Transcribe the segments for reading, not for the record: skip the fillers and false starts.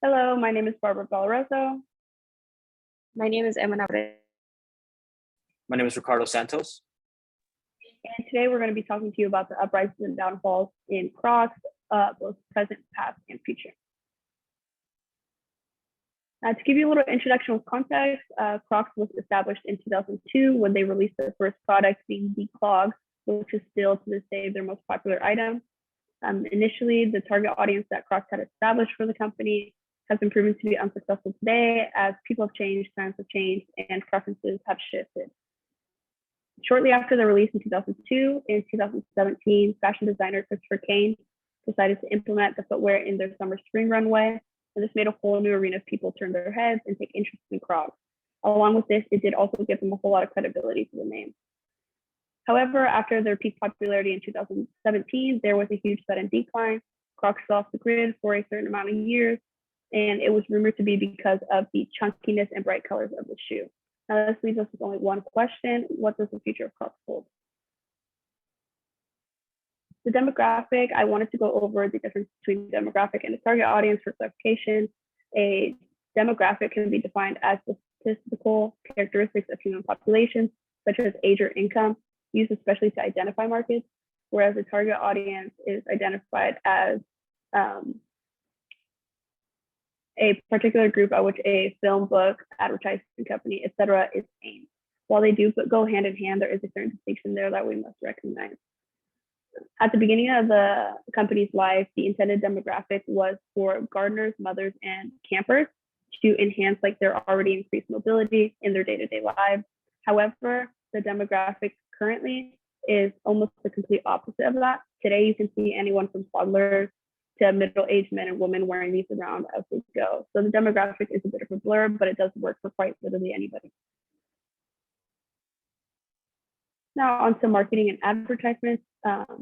Hello, my name is Barbara Valoroso. My name is Emma Navarrete. My name is Ricardo Santos. And today we're going to be talking to you about the uprisings and downfalls in Crocs, both present, past, and future. To give you a little introduction with context, Crocs was established in 2002 when they released their first product, being the clog, which is still to this day their most popular item. Initially, the target audience that Crocs had established for the company has been proven to be unsuccessful today as people have changed, times have changed, and preferences have shifted. Shortly after the release in 2002, in 2017, fashion designer Christopher Kane decided to implement the footwear in their summer spring runway, and this made a whole new arena of people turn their heads and take interest in Crocs. Along with this, it did also give them a whole lot of credibility to the name. However, after their peak popularity in 2017, there was a huge sudden decline. Crocs fell off the grid for a certain amount of years, and it was rumored to be because of the chunkiness and bright colors of the shoe. Now, this leaves us with only one question: what does the future of Crocs hold? The demographic, I wanted to go over the difference between demographic and a target audience for clarification. A demographic can be defined as the statistical characteristics of human populations, such as age or income, used especially to identify markets, whereas a target audience is identified as a particular group at which a film, book, advertising company, etc. is aimed. While they do go hand in hand, there is a certain distinction there that we must recognize. At the beginning of the company's life, the intended demographic was for gardeners, mothers, and campers to enhance their already increased mobility in their day-to-day lives. However, the demographic currently is almost the complete opposite of that. Today, you can see anyone from toddlers to middle-aged men and women wearing these around as they go. So the demographic is a bit of a blur, but it does work for quite literally anybody. Now onto marketing and advertisements.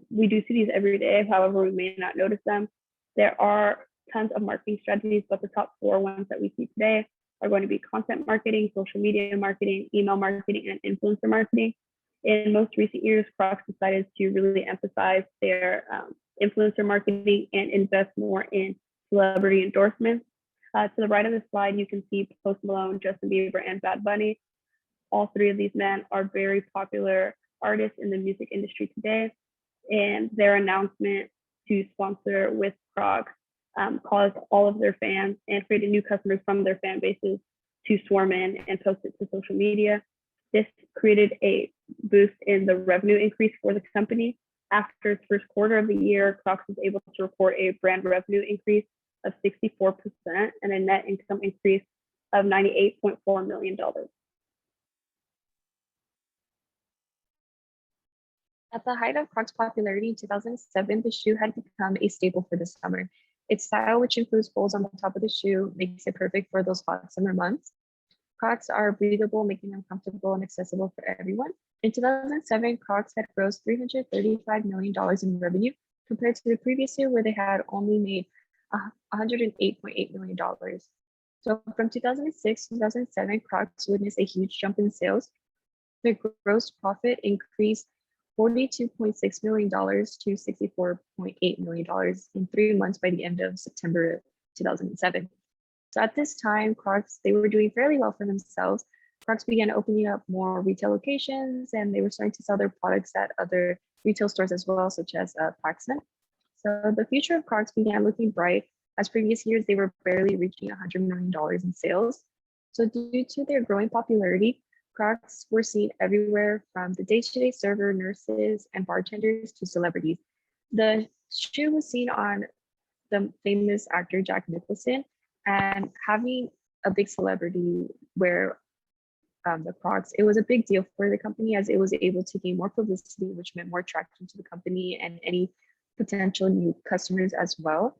We do see these every day, however, we may not notice them. There are tons of marketing strategies, but the top 4 ones that we see today are going to be content marketing, social media marketing, email marketing, and influencer marketing. In most recent years, Crocs decided to really emphasize their influencer marketing and invest more in celebrity endorsements. To the right of the slide, you can see Post Malone, Justin Bieber, and Bad Bunny. All 3 of these men are very popular artists in the music industry today, and their announcement to sponsor with Crocs caused all of their fans and created new customers from their fan bases to swarm in and post it to social media. This created a boost in the revenue increase for the company. After its first quarter of the year, Crocs was able to report a brand revenue increase of 64% and a net income increase of $98.4 million. At the height of Crocs' popularity in 2007, the shoe had become a staple for the summer. Its style, which includes holes on the top of the shoe, makes it perfect for those hot summer months. Crocs are breathable, making them comfortable and accessible for everyone. In 2007, Crocs had grossed $335 million in revenue compared to the previous year where they had only made $108.8 million. So from 2006 to 2007, Crocs witnessed a huge jump in sales. The gross profit increased $42.6 million to $64.8 million in 3 months by the end of September 2007. So at this time, Crocs, they were doing fairly well for themselves. Crocs began opening up more retail locations, and they were starting to sell their products at other retail stores as well, such as Paxman. So the future of Crocs began looking bright. As previous years, they were barely reaching $100 million in sales. So due to their growing popularity, Crocs were seen everywhere, from the day-to-day server, nurses, and bartenders to celebrities. The shoe was seen on the famous actor Jack Nicholson, and having a big celebrity wear the Crocs, it was a big deal for the company as it was able to gain more publicity, which meant more traction to the company and any potential new customers as well.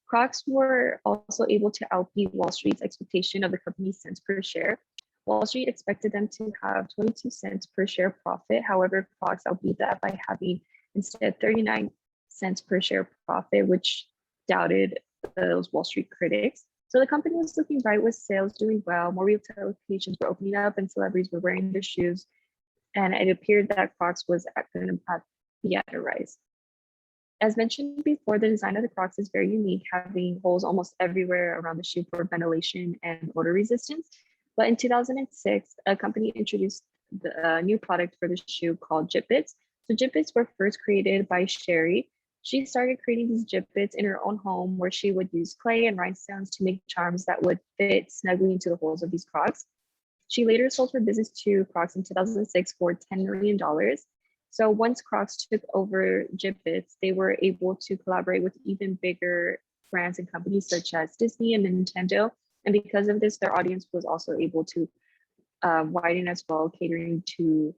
Crocs were also able to outbeat Wall Street's expectation of the company's cents per share. Wall Street expected them to have 22 cents per share profit. However, Crocs outbeat that by having instead 39 cents per share profit, which doubted those Wall Street critics. So the company was looking bright with sales doing well. More retail locations were opening up and celebrities were wearing their shoes. And it appeared that Crocs was going to be at a rise. As mentioned before, the design of the Crocs is very unique, having holes almost everywhere around the shoe for ventilation and odor resistance. But in 2006, a company introduced the new product for the shoe called Jibbits. So Jibbits were first created by Sherry. She started creating these Jibbits in her own home where she would use clay and rhinestones to make charms that would fit snugly into the holes of these Crocs. She later sold her business to Crocs in 2006 for $10 million. So once Crocs took over Jibbits, they were able to collaborate with even bigger brands and companies such as Disney and Nintendo. And because of this, their audience was also able to widen as well, catering to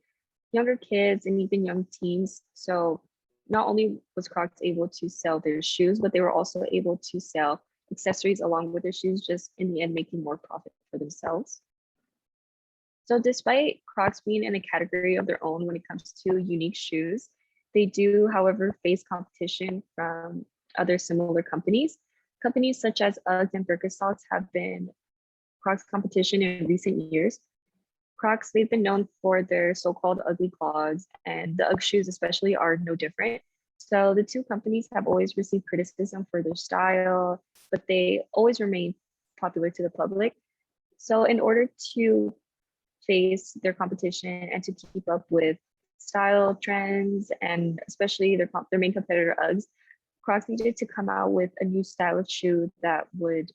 younger kids and even young teens. So not only was Crocs able to sell their shoes, but they were also able to sell accessories along with their shoes, just in the end making more profit for themselves. So despite Crocs being in a category of their own when it comes to unique shoes, they do, however, face competition from other similar companies. Companies such as Uggs and Birkenstocks have been Crocs competition in recent years. Crocs, they've been known for their so-called ugly clogs, and the Ugg shoes especially are no different. So the two companies have always received criticism for their style, but they always remain popular to the public. So in order to face their competition and to keep up with style trends, and especially their main competitor Uggs, Crocs needed to come out with a new style of shoe that would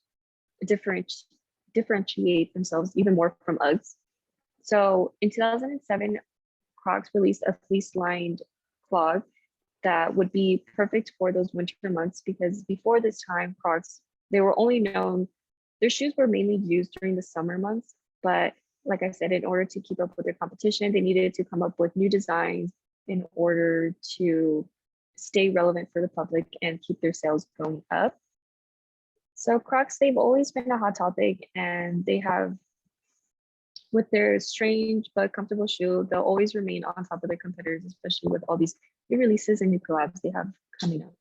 differentiate themselves even more from Uggs. So in 2007, Crocs released a fleece-lined clog that would be perfect for those winter months, because before this time, Crocs, they were only known, their shoes were mainly used during the summer months, but like I said, in order to keep up with their competition, they needed to come up with new designs in order to stay relevant for the public and keep their sales going up. So Crocs, they've always been a hot topic, and they have, with their strange but comfortable shoe, they'll always remain on top of their competitors, especially with all these new releases and new collabs they have coming up.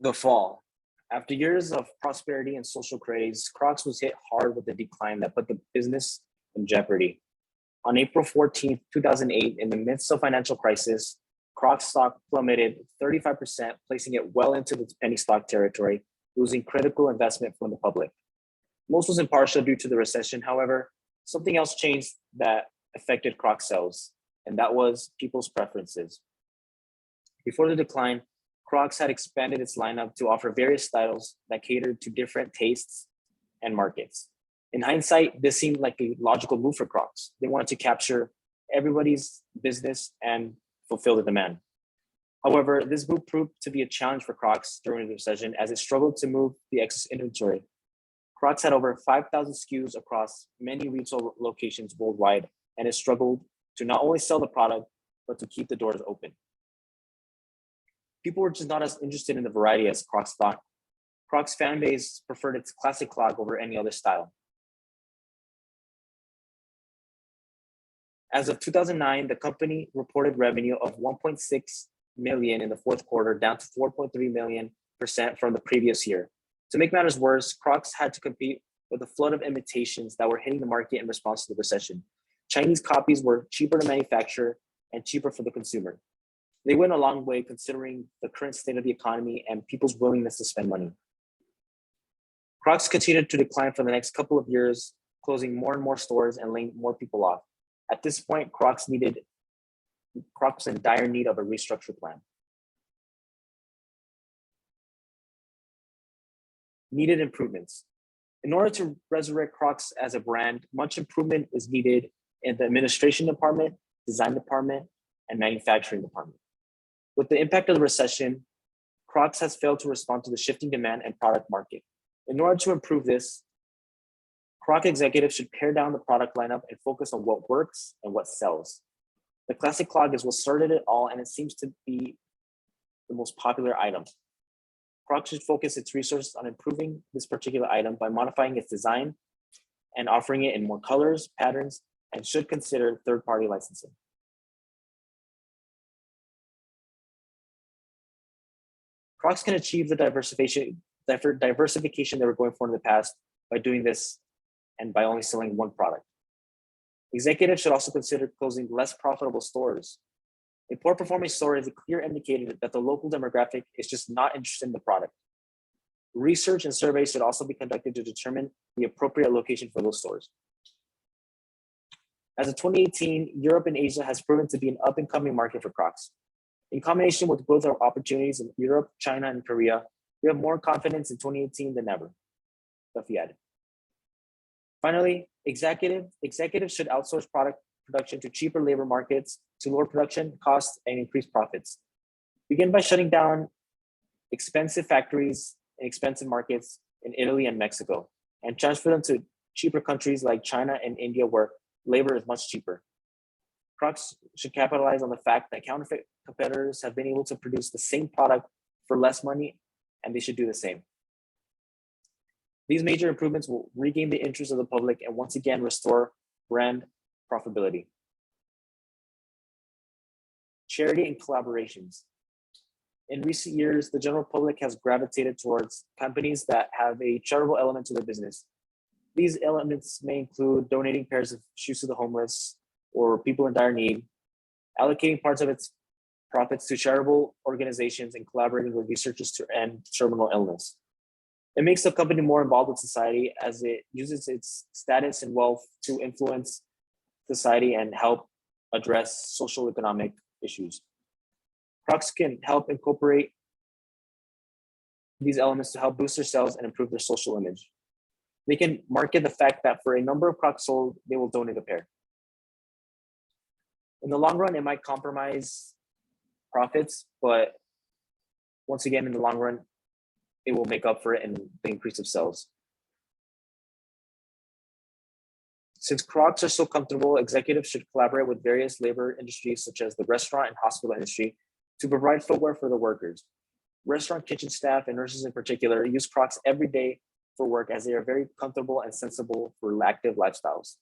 The fall. After years of prosperity and social craze, Crocs was hit hard with a decline that put the business in jeopardy. On April 14th, 2008, in the midst of financial crisis, Crocs stock plummeted 35%, placing it well into the penny stock territory, losing critical investment from the public. Most was impartial due to the recession. However, something else changed that affected Crocs sales, and that was people's preferences. Before the decline, Crocs had expanded its lineup to offer various styles that catered to different tastes and markets. In hindsight, this seemed like a logical move for Crocs. They wanted to capture everybody's business and fulfill the demand. However, this move proved to be a challenge for Crocs during the recession, as it struggled to move the excess inventory. Crocs had over 5,000 SKUs across many retail locations worldwide, and it struggled to not only sell the product, but to keep the doors open. People were just not as interested in the variety as Crocs thought. Crocs fan base preferred its classic clog over any other style. As of 2009, the company reported revenue of 1.6 million in the fourth quarter, down to 4.3 million % from the previous year. To make matters worse, Crocs had to compete with a flood of imitations that were hitting the market in response to the recession. Chinese copies were cheaper to manufacture and cheaper for the consumer. They went a long way considering the current state of the economy and people's willingness to spend money. Crocs continued to decline for the next couple of years, closing more and more stores and laying more people off. At this point, Crocs was in dire need of a restructure plan. Needed improvements. In order to resurrect Crocs as a brand, much improvement is needed in the administration department, design department, and manufacturing department. With the impact of the recession, Crocs has failed to respond to the shifting demand and product market. In order to improve this, Croc executives should pare down the product lineup and focus on what works and what sells. The classic clog is what started it all, and it seems to be the most popular item. Crocs should focus its resources on improving this particular item by modifying its design and offering it in more colors, patterns, and should consider third-party licensing. Crocs can achieve the diversification they were going for in the past by doing this and by only selling one product. Executives should also consider closing less profitable stores. A poor performing store is a clear indicator that the local demographic is just not interested in the product. Research and surveys should also be conducted to determine the appropriate location for those stores. As of 2018, Europe and Asia has proven to be an up-and-coming market for Crocs. In combination with growth opportunities in Europe, China, and Korea, we have more confidence in 2018 than ever. Duffy added. Finally, executives should outsource product production to cheaper labor markets to lower production costs and increase profits. Begin by shutting down expensive factories in expensive markets in Italy and Mexico, and transfer them to cheaper countries like China and India, where labor is much cheaper. Crocs should capitalize on the fact that counterfeit competitors have been able to produce the same product for less money, and they should do the same. These major improvements will regain the interest of the public and once again restore brand profitability. Charity and collaborations. In recent years, the general public has gravitated towards companies that have a charitable element to their business. These elements may include donating pairs of shoes to the homeless or people in dire need, allocating parts of its profits to charitable organizations, and collaborating with researchers to end terminal illness. It makes the company more involved with society as it uses its status and wealth to influence society and help address social economic issues. Crocs can help incorporate these elements to help boost their sales and improve their social image. They can market the fact that for a number of Crocs sold, they will donate a pair. In the long run, it might compromise profits, but once again, in the long run, it will make up for it in the increase of sales. Since Crocs are so comfortable, executives should collaborate with various labor industries, such as the restaurant and hospital industry, to provide footwear for the workers. Restaurant kitchen staff and nurses in particular use Crocs every day for work, as they are very comfortable and sensible for active lifestyles.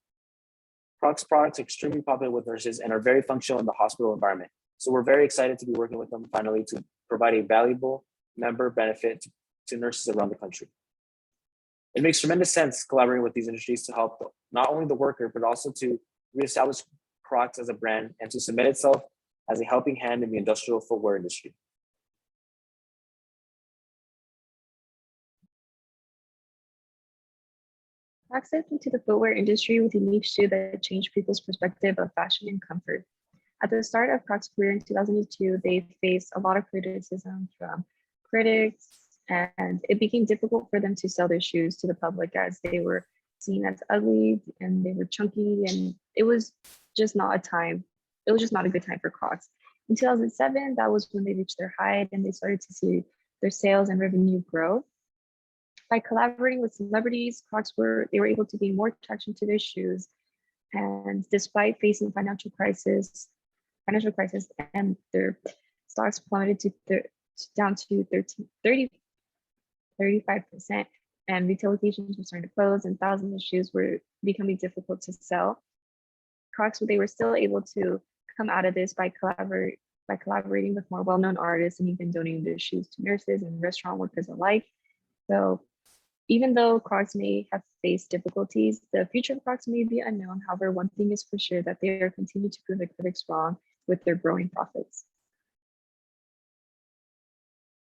Crocs products are extremely popular with nurses and are very functional in the hospital environment. So we're very excited to be working with them finally to provide a valuable member benefit to nurses around the country. It makes tremendous sense collaborating with these industries to help not only the worker, but also to reestablish Crocs as a brand and to cement itself as a helping hand in the industrial footwear industry. Crocs stepped into the footwear industry with a unique shoe that changed people's perspective of fashion and comfort. At the start of Crocs' career in 2002, they faced a lot of criticism from critics, and it became difficult for them to sell their shoes to the public as they were seen as ugly and they were chunky, and it was just not a good time for Crocs. In 2007, that was when they reached their height and they started to see their sales and revenue grow. By collaborating with celebrities, Crocs were able to gain more traction to their shoes. And despite facing financial crisis, and their stocks plummeted down to 35%, and retail locations were starting to close and thousands of shoes were becoming difficult to sell. Crocs, they were still able to come out of this by collaborating with more well-known artists and even donating their shoes to nurses and restaurant workers alike. So even though Crocs may have faced difficulties, the future of Crocs may be unknown. However, one thing is for sure, that they are continuing to prove the critics wrong with their growing profits.